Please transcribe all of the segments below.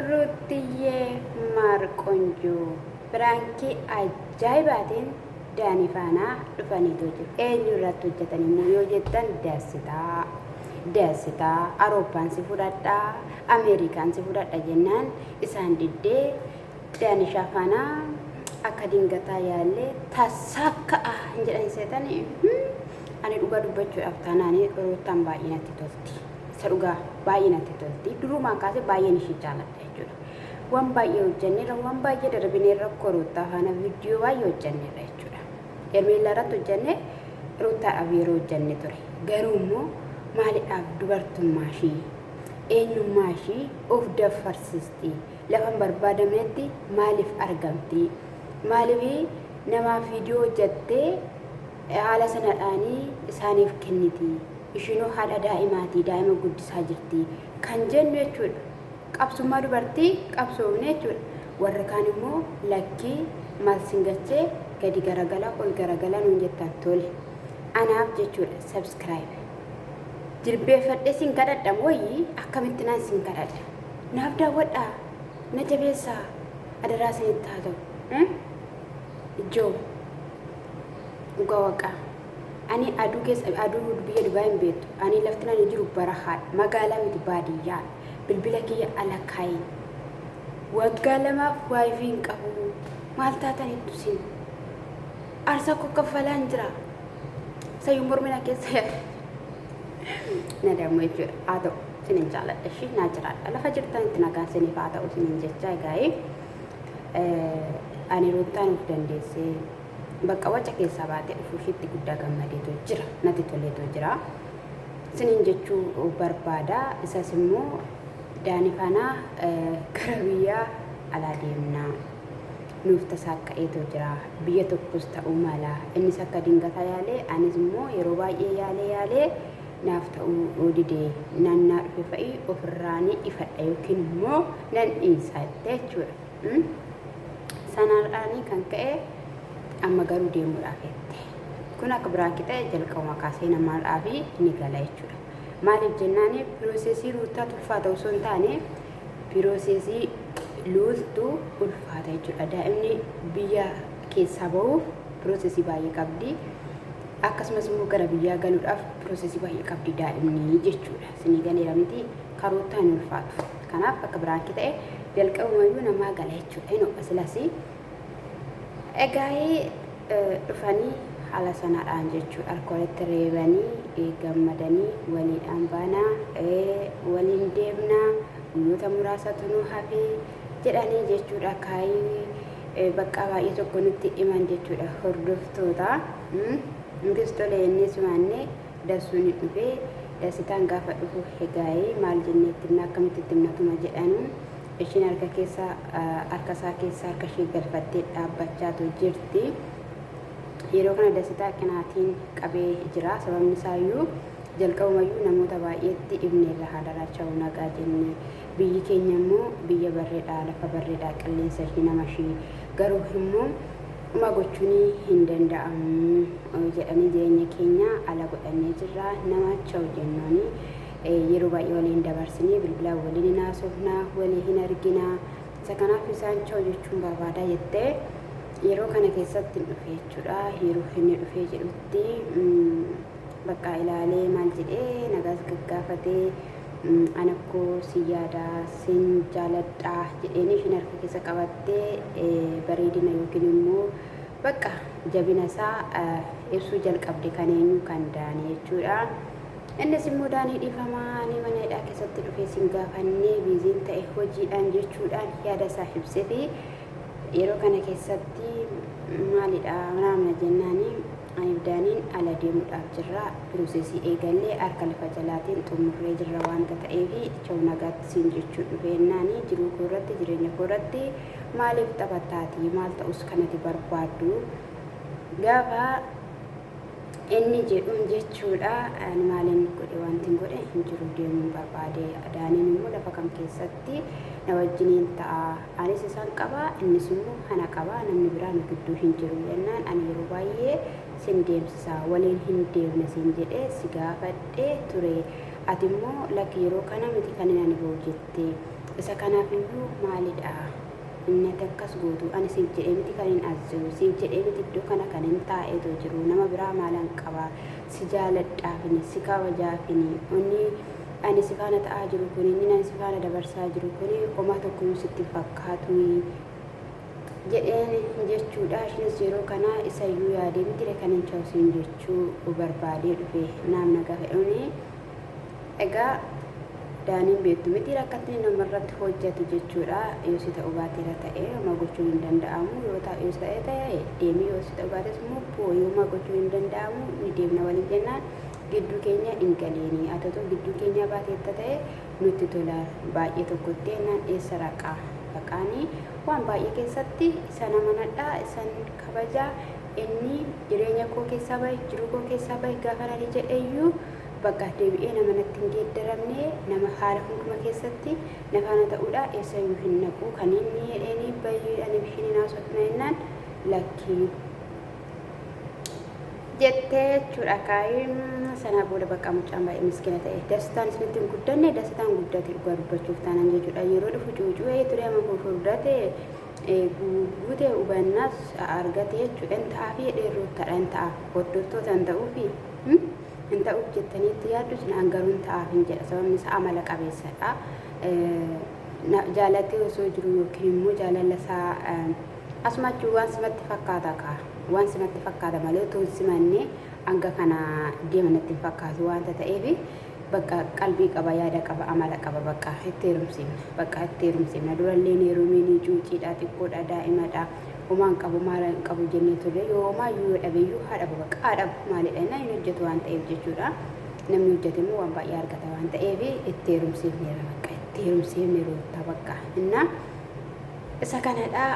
Ruutiyee Maarqonjoo biraankii ajaa'ibaatiin Daanii faanaa dhufaniitu jiru. Eenyu irratti hojjetan immoo yoo jettan Daasitaa Awurooppaan si fudhadhaa Ameerikaan si fudhadha jennaan isaan diddee Daanishaa faanaa akka dingataa yaallee tasakka'a hin jedhan seetanii ani dhugaa dubbachuudhaaf taanaanii roottaan baay'ee natti tolti. Isa dhugaa baay'ee natti tolti. Durumaan kaasee baay'een ishee jaalladha jechuudha. Waan baay'ee hojjenneerra waan baay'ee darbineerra roottaa faana viidiyoo baay'ee hojjenneerra jechuudha. Ermeellaa irratti hojjennee roottaadhaaf yeroo hojjenne ture. Garuu immoo maaliidhaaf dubartummaa ishii eenyummaa ishii of dafarsiisti lafa barbaadametti maaliif argamti? Maaliif namaaf viidiyoo hojjettee haala sanadhaanii isaaniif kenniti? Ishiinoo haadha daa'imaati, daa'ima guddisaa jirti kan jennu jechuudha. Qabsummaa dubartii qabsoofne jechuudha. Warra kaan immoo lakkii maal singachee gadi garagala ol garagala nuun jettan tole. Anaaf jechuudha subscribe. Jilbeeffadhee sin kadhadha mooyii akkamitti naan sin kadhadha. Naaf daawwadhaa na jabeessaa adaraa isinitti haa ta'u. Ijoo dhugaa waqaa. Ani aduu biyya Dubaay hin beektu. Ani lafti nani jiru barahaadha. Magaalaa miti baadiyyaa. Bilbila kiyya ala kaayin. Waggaa lamaaf waayifii hin qabu. Maal taatanitti sin? Aarsaa kokkaffalaan jira. Sayyuu mormina keessa yaada. Na dammoo jechuudha. Haa ta'u sinin jaalladha ishii naa jiraadha. Lafa jirtanitti nagaan siniif haa ta'u sinin jechaa egaa'ee ani roottaan of dandeessee bakka waca keessaa baatee dhufuushiitti guddaa gammadeetu jira. Natti toleetu jira. Sinin jechuu barbaada. Isas immoo Daanii faanaa gara biyyaa alaa deemnaa. Nuuf tasaakka'eetu jira. Biyya tokkos ta'uu mala. Innis akka dingataa yaalee anis immoo yeroo baay'ee yaalee naaf ta'uu didee naannaa dhufe fa'ii ofirraanii ifadha yookiin immoo nan dhiisatte jechuudha. Sanarraanii kan ka'e amma garuu deemuudhaaf jette. Kun akka biraanki ta'e jalqabuma kaasee namaadhaaf ni gala jechuudha. Maaliif jennaan piroosesii ruuttaa ulfaata osoo hin taane piroosesii luultuu ulfaata jechuudha. Daa'imni biyya keessaa bahuuf piroosesii baay'ee qabdi. Akkasumas immoo gara biyyaa galuudhaaf piroosesii baay'ee qabdi daa'imni jechuudha. Sinii galeera miti karoottaa hin ulfaatu. Kanaaf akka biraanki ta'e jalqabumayyuu namaa gala jechuudha. Inni asilasii egaa dhufanii haala sanaadhaan jechuudha. Alkoolitti reebanii gammadanii waliidhaan baanaa waliin deemnaa guyyoota muraasatu nu hafee jedhanii jechuudha. Kaayii bakka baay'ee tokko nutti himan jechuudha. Hordoftoota Ingistolee inni simaannee darsuun dhufee dasitaan gaafa dhufu egaa'ee maal jenneetti akkamitti himnatuma jedhanu ishiin harka isaa keessa harka ishee galfattee dhaabbachaatu jirti. Yeroo kana dasitaa qinaatiin qabee jira. Sababni isaayyuu jalqabumayyuu namoota baay'eetti ibneerra haadaraacha'u nagaa jennee biyyi keenya immoo biyya barreedhaa lafa barreedhaa qilleensa ishii nama ishii garuu immoo uma gochuun hin danda'amu jedhanii jireenya keenya ala godhannee jirra. Namaacha'u jennooni yeroo baay'ee waliin dabarsinee bilbilaan waliin hin haasofnaa walii hin arginaa. Isa kanaaf isaan cha'u jechuun barbaadaa jettee yeroo kana keessatti dhufe jechuudha. Yeroo inni dhufee jedhutti bakka ilaalee maal jedhee nagaas gaggaafatee ana koo si yaadaa sin jaaladhaa jedheen ishiin harka keessa qabattee bareedina yookiin immoo bakka jabina isaa ibsuu jalqabde kan eenyu kan Daanii jechuudha. Innis immoo Daanii dhiifamaa ni mana hidhaa keessatti dhufee sin gaafannee biiziin ta'e hojiidhaan jechuudhaan yaada isaa ibsee fi yeroo kana keessatti maalidha naamna jennaanii aniif Daaniin ala deemuudhaaf jirra. Piroosesii eegallee harka lafa jalaatiin xumurree jirra waanta ta'eefi cha'u nagaatti siin jechuu dhufeennaanii jiruu koo irratti jireenya koo irratti maaliif taphattaati maal ta'us kanatti barbaaddu gaafa inni jedhuun jechuudha. Ani maaliin godhe wanti godhe hin jiru deemuun barbaade. Daaniin immoo lafa kam keessatti na wajjiniin ta'a. Anis isaan qabaa innis immoo hana qabaa namni biraa nu gidduu hin jiru jennaan ani yeroo baay'ee sin deemsisaa waliin hin deemne sin jedhee si gaafadhee ture. Ati immoo lakki yeroo kana miti kan ani bahu jettee isa kanaafiyyuu maalidha inni akkas gootu ani siif jedhee miti kan hin azzabu siif jedhee miti iddoo kana kan hin taa'eetoo jiru nama biraa maalan qabaa si jaaladhaafini si kabajaafini inni ani si faana ta'aa jiru kun inni ani si faana dabarsaa jiru kun homaa tokkoyyuu sitti fakkaatu jedheen jechuudha. Ishinis yeroo kana isayyuu yaadee miti kan hin chawsiin jechuu barbaadee dhufe naamna gafa'uuni egaa daaniin beektu miti rakkatni namarratti hojjetu jechuudha. Yoo si ta'uu baateera ta'ee homaa gochuu hin danda'amu yoo ta'e deemee yoo si ta'uu baates immoo yoo homaa gochuu hin danda'amu ni deemna waliin jennaan gidduu keenya hin galeenii atatu gidduu keenya baateetta ta'e nutti tola baay'ee tokkotti naan eessa raqaa baqaanii waan baay'ee keessatti isa nama nadhaa isan kabajaa inni jireenya koo keessaa bahe jiruu koo keessaa bahe gaafa nani jedheyyuu bakka deebi'ee nama natti hin geeddaramne nama haala hunduma keessatti nafaana ta'uudha eessayyuu hin naqu kan inni jedheenii bayyuu ani bishiin naasofna jennaan lakkii jettee jechuudha. Kaayin sana booda bakka mucaan baay'ee miskina ta'e dastaan isinitti hin guddanne dastaan guddate dhugaa dubbachuuf taanan jechuudha. Yeroo dhufu cuucu'ee ture ama furfurdate guutee hubannaas argate jechuudha. In ta'aa fi dheerootaadha in ta'aaf hordoftoota hin ta'uufi hin ta'uuf jettaniitti yaaddu sinaan garuu hin ta'aaf hin jedha sababni isaa amala qabeessadha. Jaalatee osoo jiru yookiin immoo jaalala isaa asumachuu waan simatti fakkaata kaa waan simatti fakkaata malee otoo simannee hanga kana deema natti hin fakkaatu waanta ta'eef bakka qalbii qaba yaada qaba amala qaba bakka itti heerumsiifna durallee heerumeenii cuuciidha xiqqoodha daa'imadha homaan qabu maala hin qabu jennee turre yoo homaa yoo dhabeeyyuu haa dhabu bakka haa dhabu maalidha inni hin hojjetu waan ta'eef jechuudha. Namni hojjete immoo waan baay'ee argata waan ta'eef itti heerumsiifneera bakka itti heerumsiifne roottaa bakka inna isa kanadha.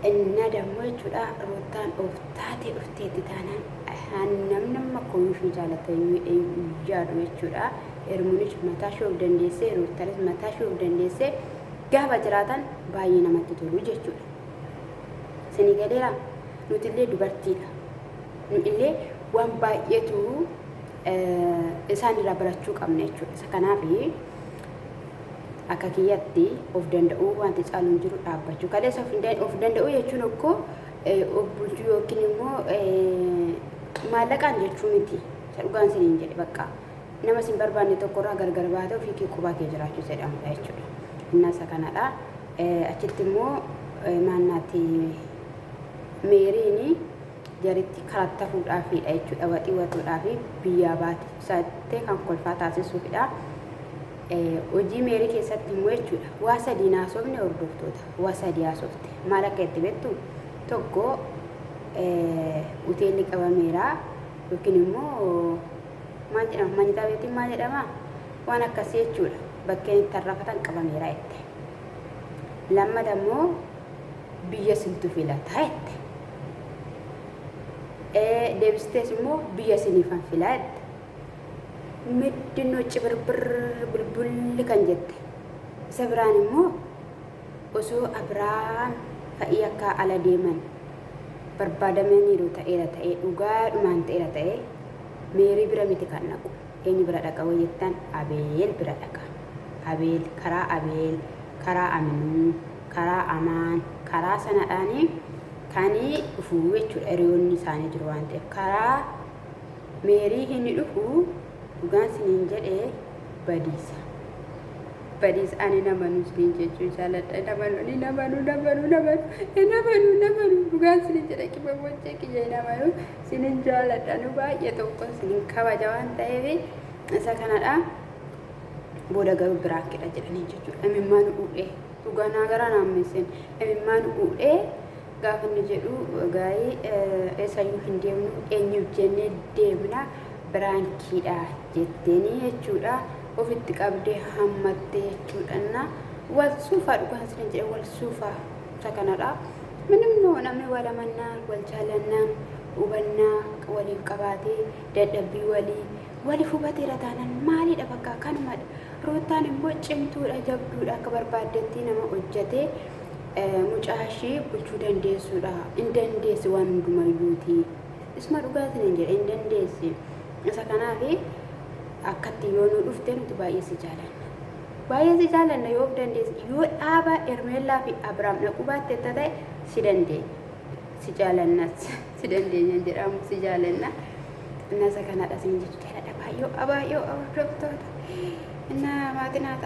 Inna dammoo jechuudha roottaan of taatee dhufteetti taanaan namni koomishii jaalatanii yaadu jechuudha. Hermuunis mataa ishee of dandeessee roottaanis mataa ishee of dandeessee gaafa jiraatan baay'ee namatti tolu jechuudha. Isinii galeera nutillee dubartiidha. Nutillee waan baay'eetu isaan irraa barachuu qabna jechuudha. Isa kanaafi akka kiyyatti of danda'uu wanti caaluun jiru dhaabbachuu kaleessa of danda'uu jechuun akkoo of bulchuu yookiin immoo maallaqaan jechuu miti dhugaan isiniin jedhe bakka nama sin barbaanne tokkorraa gargar baatee ofii kee qubaa kee jiraachuu jedhamudha jechuudha. Inna isa kanadha. Achitti immoo maannaati meeriin jaritti karatta fuudhaafiidha jechuudha. Waxii watuudhaafi biyyaa baatee kan kolfaa taasisuufidha. Hojii meerii keessatti immoo jechuudha waa sadii naasofne hordoftoota waa sadii haasofte maal akka itti beektu tokko hoteelli qabameera yookiin immoo maal jedhama manyitaa beektiin maal jedhama waan akkasii jechuudha bakkeen itti arrafatan qabameera jette. Lammata immoo biyya sintu filataa jette. Deebistees immoo biyya siniifan filaa jette. Middinoo cibirbir bulbulli kan jette isa biraan immoo osoo Abiraam fa'ii akka ala deeman barbaadamaniiru ta'eera ta'ee dhugaadhumaan ta'eera ta'ee meerii bira miti kan dhaqu eenyu bira dhaqa wayettan Abeel bira dhaqa. Abeel karaa Aminuu karaa Amaan karaa sanadhaanii kanii dhufuu jechuudha. Hiriyoonni isaanii jiru waan ta'eef karaa meerii hin dhufu dhugaan siniin jedhee badiisa ani namanuu siniin jechuu jaaladha namanuu dhugaan siniin jedhe qibba bochee kiyya namanuu siniin jaaladha nu baay'ee tokko siniin kabaja waan ta'eef isa kanadha. Booda garuu biraakkedha jedhanii jechuudha. Imimmaan uudhee dhugaa naagaraa naammeessin imimmaan uudhee gaafa inni jedhu gaa'ii eessayyuu hin deemnu eenyuuf jennee deemna biraankiidha jetteeni jechuudha. Ofitti qabdee hammattee jechuudha. Wal suufaa dhugaan isin jedhe wal suufaa isa kanadha. Minimmoo namni wal amannaa wal jaalannaan hubannaa waliif qabaatee dadhabbii waliif hubateera taanaan maalidha bakka kanumadha. Roottaan immoo cimtuudha jabduudha akka barbaaddetti nama hojjetee mucaa ishee bulchuu dandeessuudha. Hin dandeessi waan hundumayyuuti. Isuma dhugaa isin jedhe hin dandeessi. Isa kanaaf akkatti yoo nu dhufte nuti baay'ee si jaalanna. baay'ee si jaalanna yoo dandeesse yoo dhaaba Ermeellaa fi Abrahaam dhaquu baatte ta'e si dandeenya. Si jaalannas si dandeenya jedhamu si jaalanna. Innasa kanadha sin jechuudha baay'oo hordoftoota. Inna maatiin haa